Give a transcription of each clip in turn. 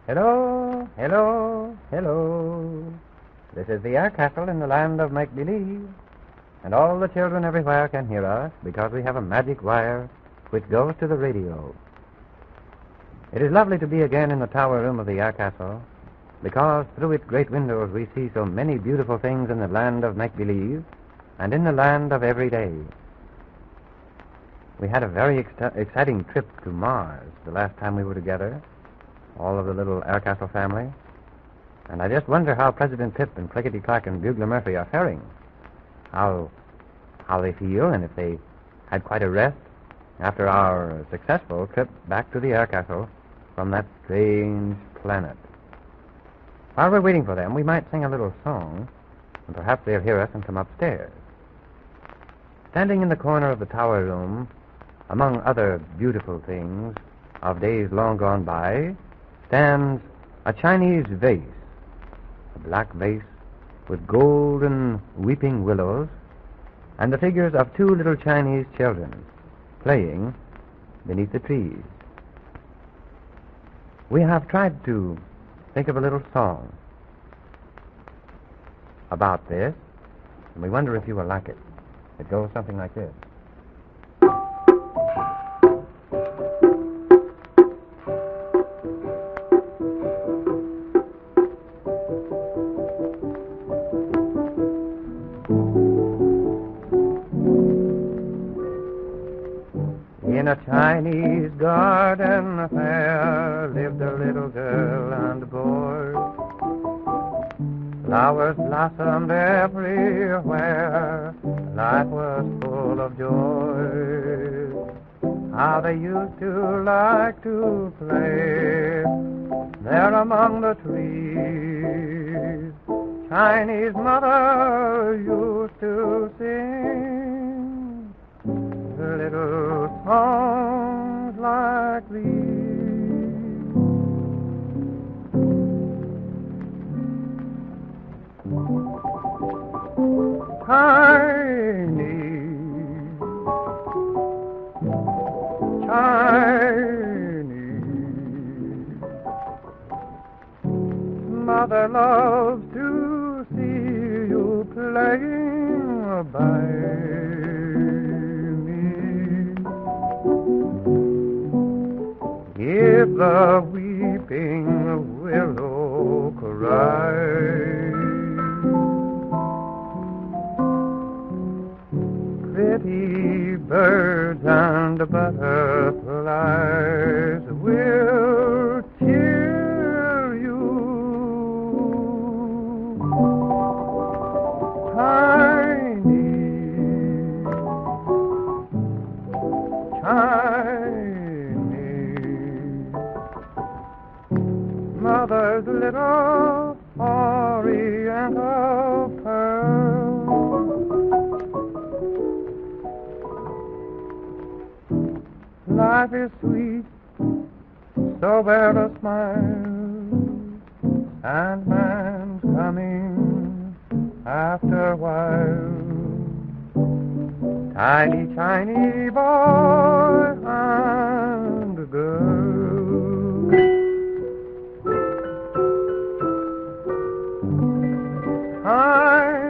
Hello, hello, hello. This is the air castle in the land of make-believe, and all the children everywhere can hear us because we have a magic wire which goes to the radio. It is lovely to be again in the tower room of the air castle because through its great windows we see so many beautiful things in the land of make-believe and in the land of every day. We had a very exciting trip to Mars the last time we were together, all of the little air castle family, and I just wonder how President Pip and Clickety-Clack and Bugler Murphy are faring, how they feel, and if they had quite a rest after our successful trip back to the air castle from that strange planet. While we're waiting for them, we might sing a little song, and perhaps they'll hear us and come upstairs. Standing in the corner of the tower room, among other beautiful things of days long gone by, stands a Chinese vase, a black vase with golden weeping willows and the figures of two little Chinese children playing beneath the trees. We have tried to think of a little song about this, and we wonder if you will like it. It goes something like this. In a Chinese garden fair lived a little girl and boy. Flowers blossomed everywhere. Life was full of joy. How they used to like to play there among the trees. Chinese mother used to sing little songs like these. Chinese mother loves to see you playing by me. If the weeping willow cries, pretty birds and butterflies will cheer you. Chinese mother's little oriental pearl. Life is sweet, so wear a smile, and man's coming after a while. Tiny, tiny boy and girl. Chinese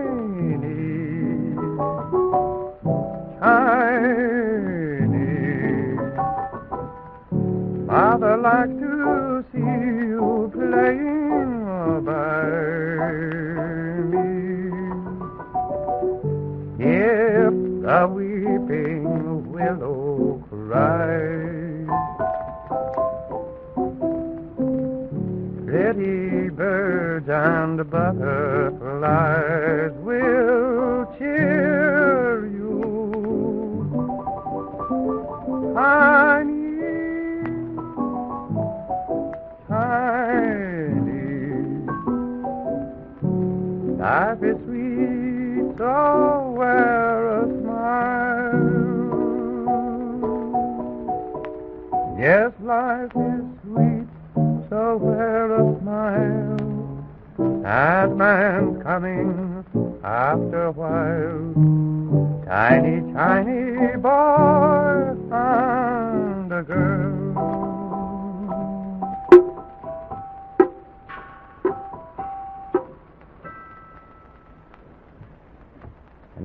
Father likes to see you playing by me. If the weeping willow cries, pretty birds and butterflies will cheer you. Chinese life is sweet, so wear a smile. Yes, life is sweet, so wear a smile. Sad man's coming after a while. Tiny, tiny boy and a girl.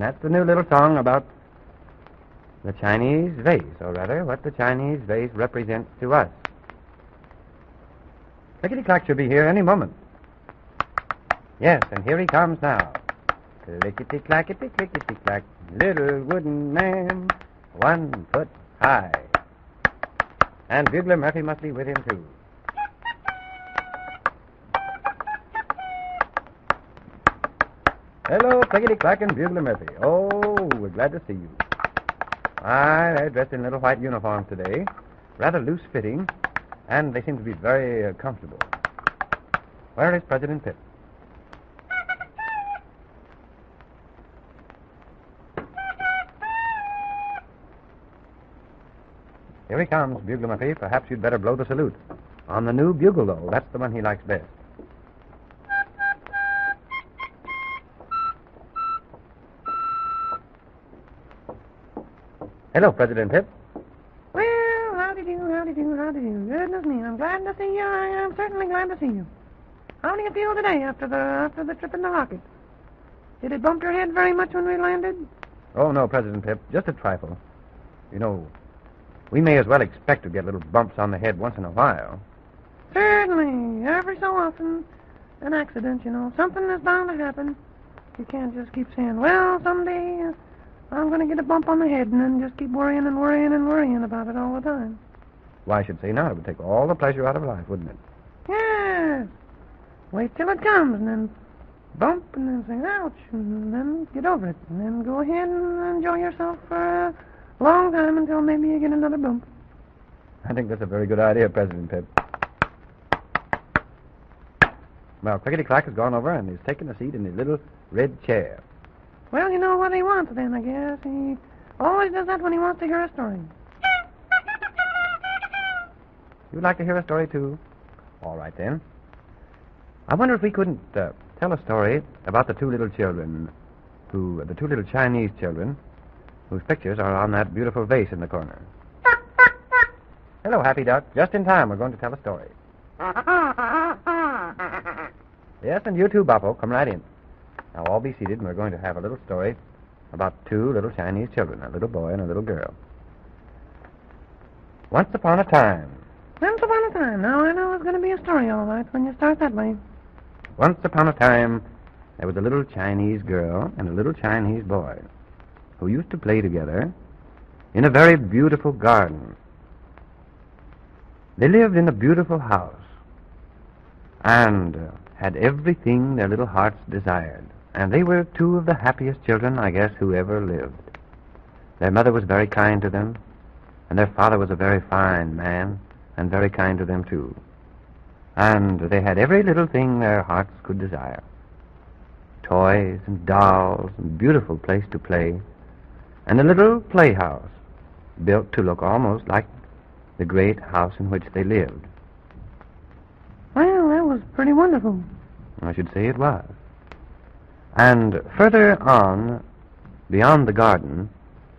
And that's the new little song about the Chinese vase, or rather, what the Chinese vase represents to us. Clickety-Clack should be here any moment. Yes, and here he comes now. Clickety-clackety, clickety-clack, little wooden man, 1 foot high. And Bugler Murphy must be with him, too. Hello, Clickety-Clack and Bugler Murphy. Oh, we're glad to see you. Why, they're dressed in little white uniforms today, rather loose-fitting, and they seem to be very comfortable. Where is President Pip? Here he comes, Bugler Murphy. Perhaps you'd better blow the salute. On the new bugle, though. That's the one he likes best. Hello, President Pip. Well, howdy do. Goodness me, I'm glad to see you. I am certainly glad to see you. How do you feel today after the trip in the rocket? Did it bump your head very much when we landed? Oh, no, President Pip. Just a trifle. You know, we may as well expect to get little bumps on the head once in a while. Certainly. Every so often, an accident, you know. Something is bound to happen. You can't just keep saying, well, someday I'm going to get a bump on the head and then just keep worrying about it all the time. Why, I should say not. It would take all the pleasure out of life, wouldn't it? Yes. Wait till it comes and then bump and then say, ouch, and then get over it. And then go ahead and enjoy yourself for a long time until maybe you get another bump. I think that's a very good idea, President Pip. Well, Clickety-Clack has gone over and he's taken a seat in his little red chair. Well, you know what he wants then, I guess. He always does that when he wants to hear a story. You'd like to hear a story, too? All right, then. I wonder if we couldn't tell a story about the two little Chinese children, whose pictures are on that beautiful vase in the corner. Hello, Happy Duck. Just in time, we're going to tell a story. Yes, and you too, Boppo. Come right in. Now, all be seated, and we're going to have a little story about two little Chinese children, a little boy and a little girl. Once upon a time. Once upon a time. Now, I know it's going to be a story, all right, when you start that way. Once upon a time, there was a little Chinese girl and a little Chinese boy who used to play together in a very beautiful garden. They lived in a beautiful house and had everything their little hearts desired. And they were two of the happiest children, I guess, who ever lived. Their mother was very kind to them, and their father was a very fine man, and very kind to them, too. And they had every little thing their hearts could desire. Toys and dolls and beautiful place to play, and a little playhouse built to look almost like the great house in which they lived. Well, that was pretty wonderful. I should say it was. And further on, beyond the garden,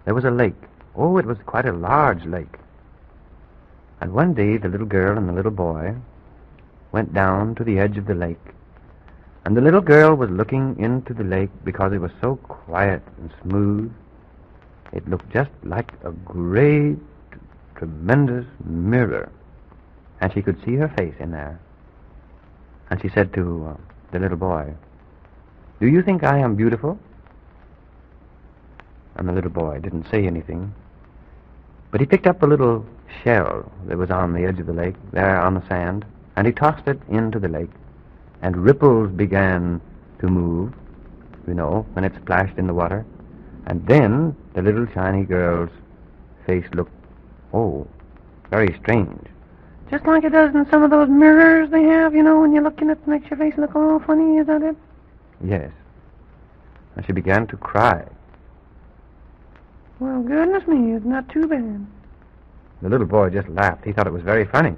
there was a lake. Oh, it was quite a large lake. And one day the little girl and the little boy went down to the edge of the lake. And the little girl was looking into the lake because it was so quiet and smooth. It looked just like a great, tremendous mirror. And she could see her face in there. And she said to the little boy, "Do you think I am beautiful?" And the little boy didn't say anything. But he picked up a little shell that was on the edge of the lake, there on the sand, and he tossed it into the lake. And ripples began to move, you know, when it splashed in the water. And then the little Chinese girl's face looked, oh, very strange. Just like it does in some of those mirrors they have, you know, when you look in it, it makes your face look all funny, is that it? Yes. And she began to cry. Well, goodness me, it's not too bad. The little boy just laughed. He thought it was very funny.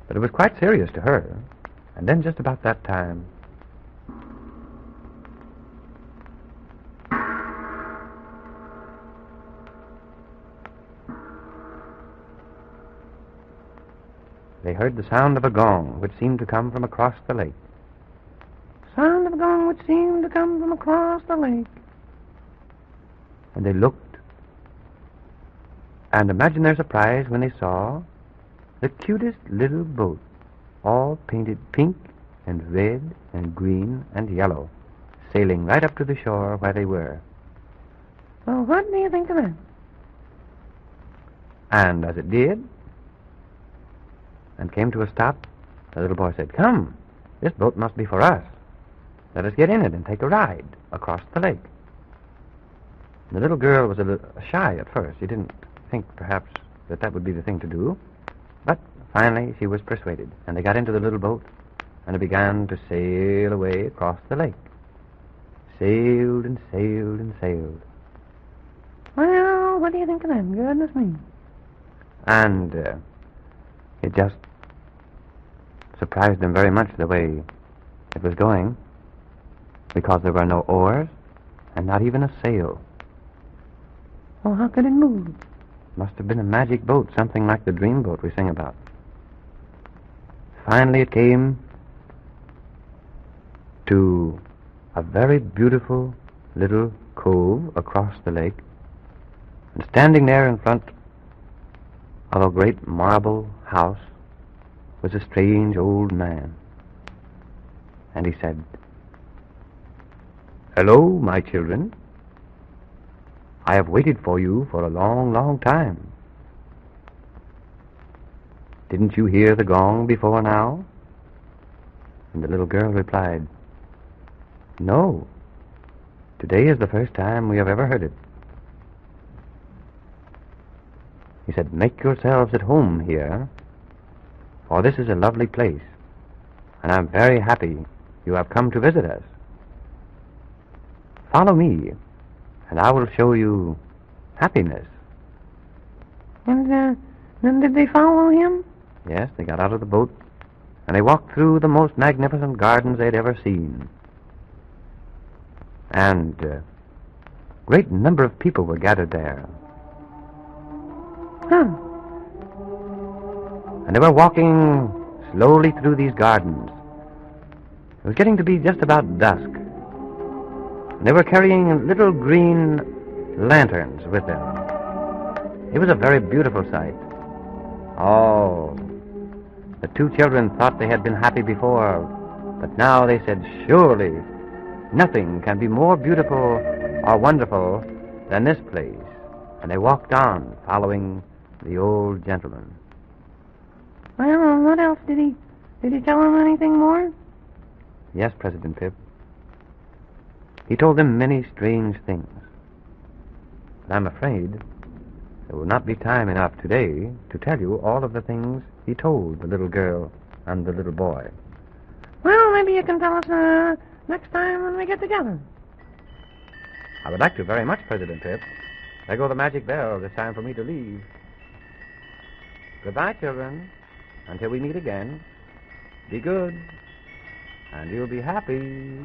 But it was quite serious to her. And then just about that time, they heard the sound of a gong, which seemed to come from across the lake. Sound of a gong which seemed to come from across the lake. And they looked, and imagine their surprise when they saw the cutest little boat, all painted pink and red and green and yellow, sailing right up to the shore where they were. Well, what do you think of that? And as it did, and came to a stop, the little boy said, "Come, this boat must be for us. Let us get in it and take a ride across the lake." The little girl was a little shy at first. She didn't think, perhaps, that would be the thing to do. But finally she was persuaded, and they got into the little boat, and it began to sail away across the lake. Sailed and sailed and sailed. Well, what do you think of that? Goodness me. And it just surprised them very much the way it was going, because there were no oars and not even a sail. Well, how could it move? Must have been a magic boat, something like the dream boat we sing about. Finally it came to a very beautiful little cove across the lake, and standing there in front of a great marble house was a strange old man. And he said, "Hello, my children. I have waited for you for a long, long time. Didn't you hear the gong before now?" And the little girl replied, "No. Today is the first time we have ever heard it." He said, "Make yourselves at home here, for this is a lovely place, and I'm very happy you have come to visit us. Follow me, and I will show you happiness." And then did they follow him? Yes, they got out of the boat, and they walked through the most magnificent gardens they'd ever seen. And a great number of people were gathered there. Huh. And they were walking slowly through these gardens. It was getting to be just about dusk. And they were carrying little green lanterns with them. It was a very beautiful sight. Oh, the two children thought they had been happy before, but now they said, "Surely nothing can be more beautiful or wonderful than this place." And they walked on, following the old gentleman. Well, what else did he tell them anything more? Yes, President Pip. He told them many strange things. But I'm afraid there will not be time enough today to tell you all of the things he told the little girl and the little boy. Well, maybe you can tell us next time when we get together. I would like to very much, President Pip. There go the magic bells. It's time for me to leave. Goodbye, children. Until we meet again, be good, and you'll be happy.